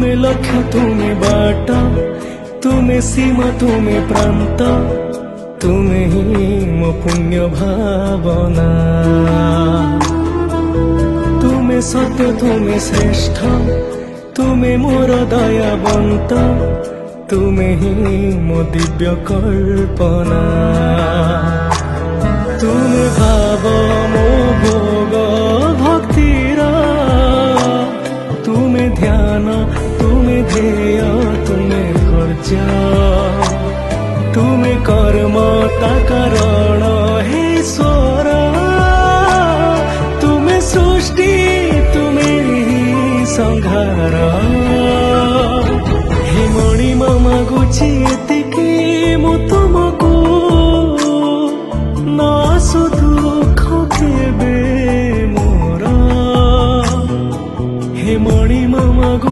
तुमे लक्ष्य तुमे बाट तुमे सीमा तुमे प्रांत तुमे ही मो पुण्य भावना तुमे सत्य तुमे श्रेष्ठ तुमे मोर दयावंत तुमे ही मो दिव्य कल्पना तुमे भाव मो भोग भक्तिर तुमे ध्यान तुमे ध्येय तुमे कर्ज तुमे कर्म ता कारण हे ईश्वर तुमे सृष्टि तुमे ही संहार हे मणि मामा गुची